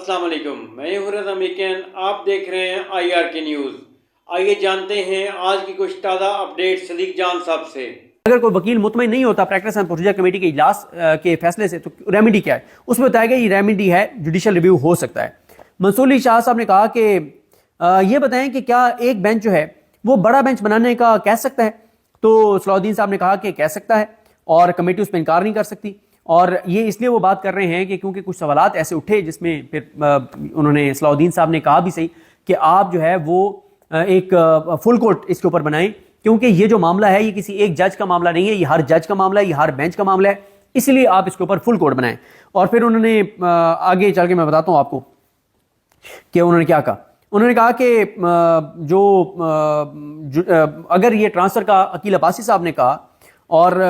अस्सलाम वालेकुम, मैं हूं रज़ा मिकन। आप देख रहे हैं IRK न्यूज़। आइए जानते हैं आज की कुछ ताज़ा अपडेट सदीक जान साहब से। अगर कोई वकील मुतमईन नहीं होता प्रैक्टिस एंड प्रोसीजर कमेटी के इजलास के फैसले से, तो रेमेडी क्या है? उसमें बताया गया ये रेमेडी है जुडिशल रिव्यू हो सकता है। मंसूर अली शाह साहब ने कहा कि ये बताएं कि क्या एक बेंच जो है वो बड़ा बेंच बनाने का कह सकता है? तो सलाउद्दीन साहब ने कहा कि कह सकता है और कमेटी उस पर इनकार नहीं कर सकती। और ये इसलिए वो बात कर रहे हैं कि क्योंकि कुछ सवालात ऐसे उठे जिसमें फिर उन्होंने सलाउद्दीन साहब ने कहा भी सही कि आप जो है वो एक फुल कोर्ट इसके ऊपर बनाएं, क्योंकि ये जो मामला है ये किसी एक जज का मामला नहीं है, ये हर जज का मामला है, ये हर बेंच का मामला है, इसलिए आप इसके ऊपर फुल कोर्ट बनाएं। और फिर उन्होंने आगे चल के मैं बताता हूं आपको कि उन्होंने क्या कहा। उन्होंने कहा कि अगर ये ट्रांसफर का अकील अब्बासी साहब ने कहा और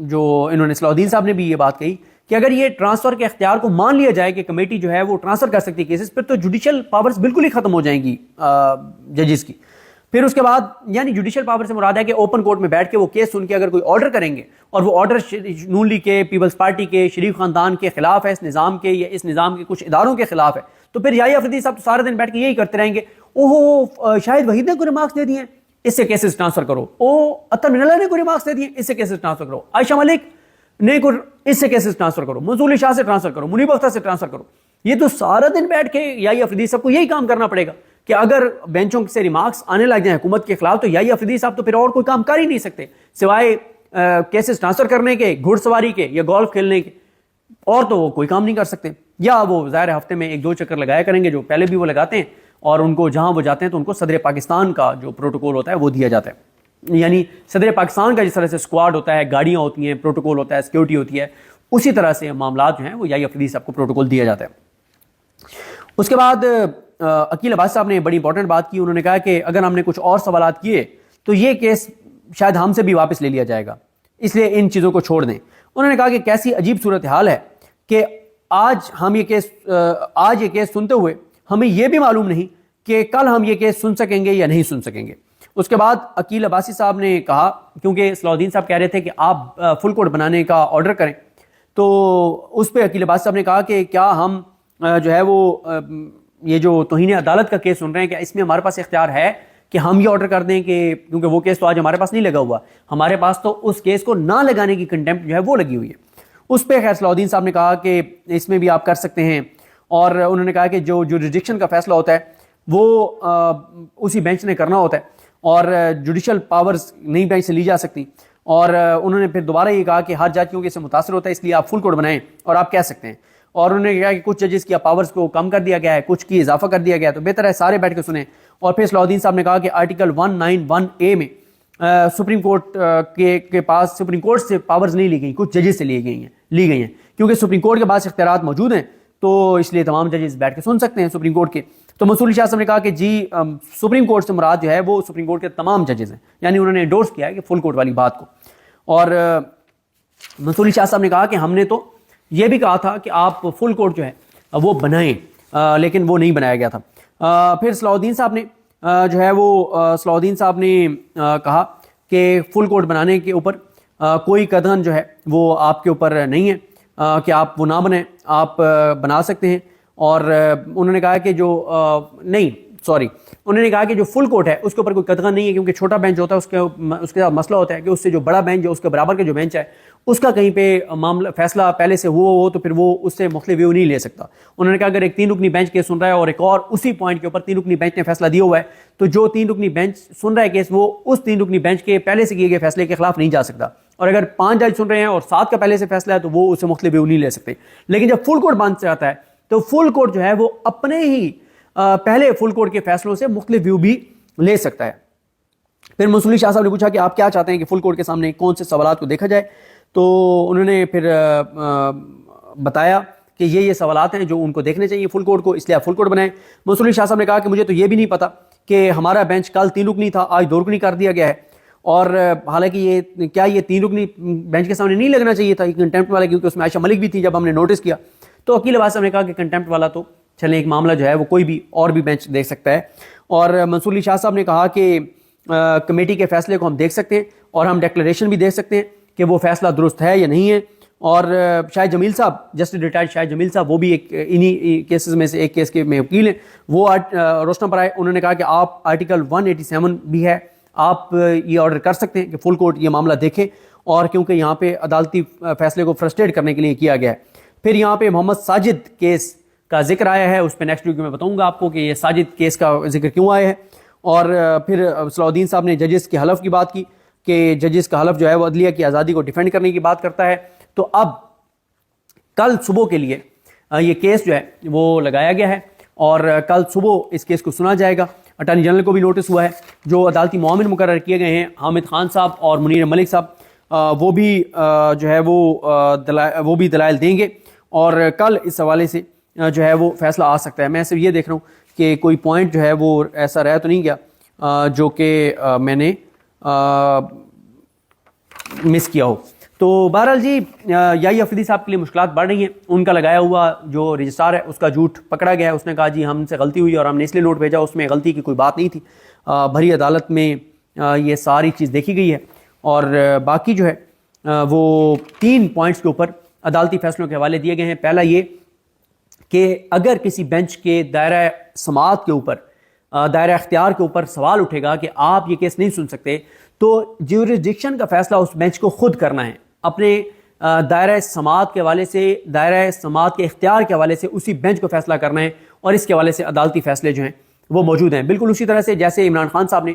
जो इन्होंने सलाउद्दीन साहब ने भी ये बात कही कि अगर ये ट्रांसफर के इख्तियार को मान लिया जाए कि कमेटी जो है वो ट्रांसफर कर सकती है केसेस पर, तो जुडिशल पावर्स बिल्कुल ही खत्म हो जाएंगी जजेस की। फिर उसके बाद यानी जुडिशल पावर से मुराद है कि ओपन कोर्ट में बैठ के वो केस सुन के अगर कोई ऑर्डर करेंगे और वो ऑर्डर नून लीग के, पीपल्स पार्टी के, शरीफ खानदान के खिलाफ है, इस निज़ाम के या इस निज़ाम के कुछ इदारों के खिलाफ है, तो फिर याहिया अफरीदी साहब तो सारा दिन बैठ के यही करते रहेंगे, ओहो शाहिद वहीद ने कोई रिमार्क्स दे दिए, इससे केसेस ट्रांसफर करो, ओ अतर मिनल्ला ने कोई रिमार्क्स दे दिए, इससे केसेस ट्रांसफर करो, आयशा मलिक ने को इससे केसेस ट्रांसफर करो, मंसूर अली शाह से ट्रांसफर करो, मुनीब अख्तर से ट्रांसफर करो। ये तो सारा दिन बैठ के याहिया अफरीदी साहब को यही काम करना पड़ेगा कि अगर बेंचों से रिमार्क्स आने लग जाए हुकूमत के खिलाफ, तो याहिया अफरीदी साहब तो फिर और कोई काम कर ही नहीं सकते सिवाय केसेस ट्रांसफर करने के, घुड़सवारी के या गोल्फ खेलने के, और तो वो कोई काम नहीं कर सकते। या वो ज़ाहिर हफ्ते में एक दो चक्कर लगाया करेंगे जो पहले भी वो लगाते हैं, और उनको जहां वो जाते हैं तो उनको सदर पाकिस्तान का जो प्रोटोकॉल होता है वो दिया जाता है। यानी सदर पाकिस्तान का जिस तरह से स्क्वाड होता है, गाड़ियां होती हैं, प्रोटोकॉल होता है, सिक्योरिटी होती है, उसी तरह से मामला जो हैं वो याहिया अफरीदी साहब को प्रोटोकॉल दिया जाता है। उसके बाद अकील अब्बासी साहब ने बड़ी इंपॉर्टेंट बात की। उन्होंने कहा कि अगर हमने कुछ और सवालात किए तो ये केस शायद हमसे भी वापस ले लिया जाएगा, इसलिए इन चीज़ों को छोड़ दें। उन्होंने कहा कि कैसी अजीब सूरत हाल है कि आज ये केस सुनते हुए हमें यह भी मालूम नहीं कि कल हम ये केस सुन सकेंगे या नहीं सुन सकेंगे। उसके बाद अकील अब्बासी साहब ने कहा, क्योंकि सलाउद्दीन साहब कह रहे थे कि आप फुल कोर्ट बनाने का ऑर्डर करें, तो उस पर अकील अब्बासी साहब ने कहा कि क्या हम जो है वो ये जो तौहीन अदालत का केस सुन रहे हैं, क्या इसमें हमारे पास इख्तियार है कि हम ये ऑर्डर कर दें कि, क्योंकि वो केस तो आज हमारे पास नहीं लगा हुआ, हमारे पास तो उस केस को ना लगाने की कंटेम्प्ट जो है वो लगी हुई है। उस पर खैर सलाउद्दीन साहब ने कहा कि इसमें भी आप कर सकते हैं, और उन्होंने कहा कि जो जुरिडिक्शन का फैसला होता है वो उसी बेंच ने करना होता है, और जुडिशल पावर्स नई बेंच से ली जा सकती। और उन्होंने फिर दोबारा ये कहा कि हर जज क्योंकि इससे मुतासर होता है, इसलिए आप फुल कोर्ट बनाएं और आप कह सकते हैं। और उन्होंने कहा कि कुछ जजेस की पावर्स को कम कर दिया गया है, कुछ की इजाफा कर दिया गया है, तो बेहतर है सारे बैठ के सुने। और फिर सलाउद्दीन साहब ने कहा कि आर्टिकल 191A में सुप्रीम कोर्ट के पास सुप्रीम कोर्ट से पावर्स नहीं ली गई, कुछ जजेस से ली गई हैं, क्योंकि सुप्रीम कोर्ट के पास इख्तियारात मौजूद हैं, तो इसलिए तमाम जजेस बैठ के सुन सकते हैं सुप्रीम कोर्ट के। तो मंसूर अली शाह साहब ने कहा कि जी सुप्रीम कोर्ट से मुराद जो है वो सुप्रीम कोर्ट के तमाम जजेस हैं, यानी उन्होंने एंडोर्स किया है कि फुल कोर्ट वाली बात को। और मंसूर अली शाह साहब ने कहा कि हमने तो ये भी कहा था कि आप फुल कोर्ट जो है वो बनाएं, लेकिन वो नहीं बनाया गया था। फिर सलाउद्दीन साहब ने जो है वो सलाउद्दीन साहब ने कहा कि फुल कोर्ट बनाने के ऊपर कोई कदम जो है वो आपके ऊपर नहीं है कि आप वो ना बनाएं, आप बना सकते हैं। और उन्होंने कहा कि उन्होंने कहा कि जो फुल कोर्ट है उसके ऊपर कोई कदगन नहीं है, क्योंकि छोटा बेंच होता है उसके साथ मसला होता है कि उससे जो बड़ा बेंच है उसके बराबर के जो बेंच है उसका कहीं पे मामला फैसला पहले से हुआ हो तो फिर वो उससे मुख्तलिफ व्यू नहीं ले सकता। उन्होंने कहा अगर एक 3 रुकनी बेंच केस सुन रहा है और एक और उसी पॉइंट के ऊपर 3 रुकनी बेंच ने फैसला दिया हुआ है, तो जो 3 रुकनी बेंच सुन रहा है केस वो उस 3 रुकनी बेंच के पहले से किए गए फैसले के खिलाफ नहीं जा सकता। और अगर 5 जज सुन रहे हैं और 7 का पहले से फैसला है तो वो उससे मुख्तलिफ व्यू नहीं ले सकते। लेकिन जब फुल कोर्ट बन जाता है तो फुल कोर्ट जो है वो अपने ही पहले फुल कोर्ट के फैसलों से मुख्तलिफ व्यू भी ले सकता है। फिर मंसूर अली शाह साहब ने पूछा कि आप क्या चाहते हैं कि फुल कोर्ट के सामने कौन से सवालात को देखा जाए, तो उन्होंने फिर बताया कि ये सवालात हैं जो उनको देखने चाहिए फुल कोर्ट को, इसलिए आप फुल कोर्ट बनाएं। मंसूर अली शाह साहब ने कहा कि मुझे तो ये भी नहीं पता कि हमारा बेंच कल 3 रुकनी था, आज 2 रुकनी कर दिया गया है, और हालांकि ये 3 रुकनी बेंच के सामने नहीं लगना चाहिए था कंटेम्प्ट वाला, क्योंकि उसमें आयशा मलिक भी थी जब हमने नोटिस किया। तो अकील अब्बासी साहब ने कहा कि कंटेम्प्ट वाला तो चलें, एक मामला जो है वो कोई भी और भी बेंच देख सकता है। और मंसूर अली शाह साहब ने कहा कि कमेटी के फैसले को हम देख सकते हैं और हम डिक्लेरेशन भी देख सकते हैं कि वो फैसला दुरुस्त है या नहीं है। اور شاہد جمیل صاحب جسٹس ریٹائرڈ شاہد جمیل صاحب وہ بھی ایک انہی کیسز میں سے ایک کیس کے میں وکیل ہیں. وہ روشن پر آئے, انہوں نے کہا کہ آپ آرٹیکل 187 بھی ہے, آپ یہ آرڈر کر سکتے ہیں کہ فل کورٹ یہ معاملہ دیکھیں, اور کیونکہ یہاں پہ عدالتی فیصلے کو فرسٹریٹ کرنے کے لیے کیا گیا ہے. پھر یہاں پہ محمد ساجد کیس کا ذکر آیا ہے, اس پہ نیکسٹ ویک میں بتاؤں گا آپ کو کہ یہ ساجد کیس کا ذکر کیوں آیا ہے. اور پھر صلاح الدین صاحب نے ججز کے حلف کی بات کی کہ ججز کا حلف جو ہے وہ عدلیہ کی آزادی کو ڈیفینڈ کرنے کی بات کرتا ہے. تو اب کل صبح کے لیے یہ کیس جو ہے وہ لگایا گیا ہے, اور کل صبح اس کیس کو سنا جائے گا. اٹارنی جنرل کو بھی نوٹس ہوا ہے, جو عدالتی معاون مقرر کیے گئے ہیں حامد خان صاحب اور منیر ملک صاحب, وہ بھی جو ہے وہ بھی دلائل دیں گے, اور کل اس حوالے سے جو ہے وہ فیصلہ آ سکتا ہے. میں صرف یہ دیکھ رہا ہوں کہ کوئی پوائنٹ جو ہے وہ ایسا رہ تو نہیں گیا جو کہ میں نے مس کیا ہو. تو بہرحال جی یائی افریدی صاحب کے لیے مشکلات بڑھ رہی ہیں. ان کا لگایا ہوا جو رجسٹرار ہے اس کا جھوٹ پکڑا گیا ہے, اس نے کہا جی ہم سے غلطی ہوئی اور ہم نے اس لیے نوٹ بھیجا, اس میں غلطی کی کوئی بات نہیں تھی. بھری عدالت میں یہ ساری چیز دیکھی گئی ہے, اور باقی جو ہے وہ 3 پوائنٹس کے اوپر عدالتی فیصلوں کے حوالے دیے گئے ہیں. پہلا یہ کہ اگر کسی بینچ کے دائرہ سماعت کے اوپر, دائرہ اختیار کے اوپر سوال اٹھے گا کہ آپ یہ کیس نہیں سن سکتے, تو جیورسڈکشن کا فیصلہ اس بینچ کو خود کرنا ہے. اپنے دائرہ سماعت کے حوالے سے, دائرہ سماعت کے اختیار کے حوالے سے اسی بینچ کو فیصلہ کرنا ہے, اور اس کے حوالے سے عدالتی فیصلے جو ہیں وہ موجود ہیں. بالکل اسی طرح سے جیسے عمران خان صاحب نے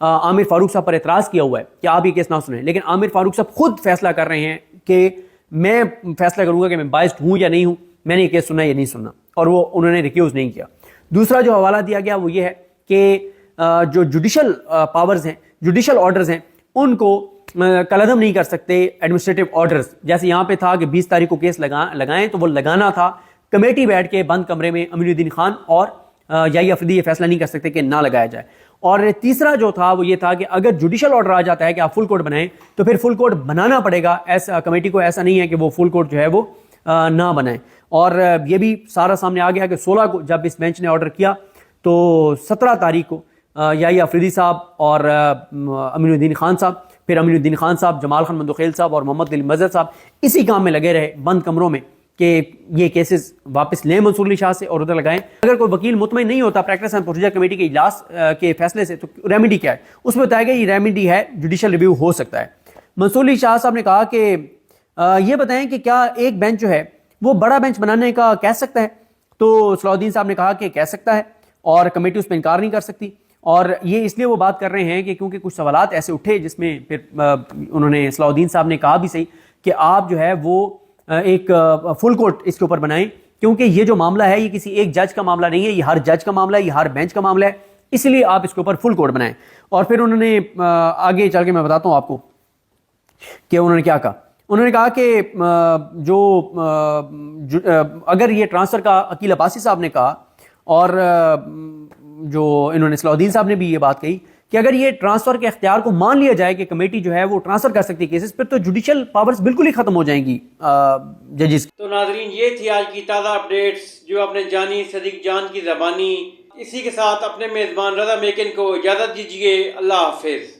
عامر فاروق صاحب پر اعتراض کیا ہوا ہے کہ آپ یہ کیس نہ سنیں, لیکن عامر فاروق صاحب خود فیصلہ کر رہے ہیں کہ میں فیصلہ کروں گا کہ میں بائسڈ ہوں یا نہیں ہوں, میں نے یہ کیس سنا یا نہیں سننا, اور وہ انہوں نے ریکیوز نہیں کیا. دوسرا جو حوالہ دیا گیا وہ یہ ہے کہ جو جوڈیشل پاورز ہیں, جوڈیشل آرڈرز ہیں, ان کو کلعدم نہیں کر سکتے ایڈمنسٹریٹو آرڈرز. جیسے یہاں پہ تھا کہ 20 تاریخ کو کیس لگائیں, تو وہ لگانا تھا کمیٹی بیٹھ کے بند کمرے میں, امین الدین خان اور یائی افریدی یہ فیصلہ نہیں کر سکتے کہ نہ لگایا جائے. اور تیسرا جو تھا وہ یہ تھا کہ اگر جوڈیشل آرڈر آ جاتا ہے کہ آپ فل کورٹ بنائیں, تو پھر فل کورٹ بنانا پڑے گا. ایسا کمیٹی کو ایسا نہیں ہے کہ وہ فل کورٹ جو ہے وہ نہ بنائیں. اور یہ بھی سارا سامنے آ گیا کہ 16 کو جب اس بینچ نے آرڈر کیا, تو 17 تاریخ کو یائی افریدی صاحب اور امین الدین خان صاحب, پھر امین الدین خان صاحب, جمال خان مندوخیل صاحب اور محمد علی مظہر صاحب اسی کام میں لگے رہے بند کمروں میں کہ یہ کیسز واپس لیں منصور علی شاہ سے اور ادھر لگائیں. اگر کوئی وکیل مطمئن نہیں ہوتا پریکٹس اینڈ پروسیجر کمیٹی کے اجلاس کے فیصلے سے, تو ریمیڈی کیا ہے, اس میں بتایا گیا یہ ریمیڈی ہے جوڈیشل ریویو ہو سکتا ہے. منصور علی شاہ صاحب نے کہا کہ یہ بتائیں کہ کیا ایک بینچ جو ہے وہ بڑا بینچ بنانے کا کہہ سکتا ہے, تو صلاح الدین صاحب نے کہا کہ کہہ سکتا ہے, اور کمیٹی اس پہ انکار نہیں کر سکتی. اور یہ اس لیے وہ بات کر رہے ہیں کہ کیونکہ کچھ سوالات ایسے اٹھے جس میں پھر انہوں نے صلاح الدین صاحب نے کہا بھی صحیح کہ آپ جو ہے وہ ایک فل کورٹ اس کے اوپر بنائیں, کیونکہ یہ جو معاملہ ہے یہ کسی ایک جج کا معاملہ نہیں ہے, یہ ہر جج کا معاملہ ہے, یہ ہر بینچ کا معاملہ ہے, اس لیے آپ اس کے اوپر فل کورٹ بنائیں. اور پھر انہوں نے آگے چل کے میں بتاتا ہوں آپ کو کہ انہوں نے کیا کہا. انہوں نے کہا کہ اگر یہ ٹرانسفر کا عقیل عباسی صاحب نے کہا, اور جو انہوں نے صلاح الدین صاحب نے بھی یہ بات کہی کہ اگر یہ ٹرانسفر کے اختیار کو مان لیا جائے کہ کمیٹی جو ہے وہ ٹرانسفر کر سکتی ہے کیسز پر, تو جوڈیشل پاورز بالکل ہی ختم ہو جائیں گی ججز. تو ناظرین یہ تھی آج کی تازہ اپڈیٹس جو آپ نے جانی صدیق جان کی زبانی. اسی کے ساتھ اپنے میزبان رضا میکن کو اجازت دیجیے. اللہ حافظ.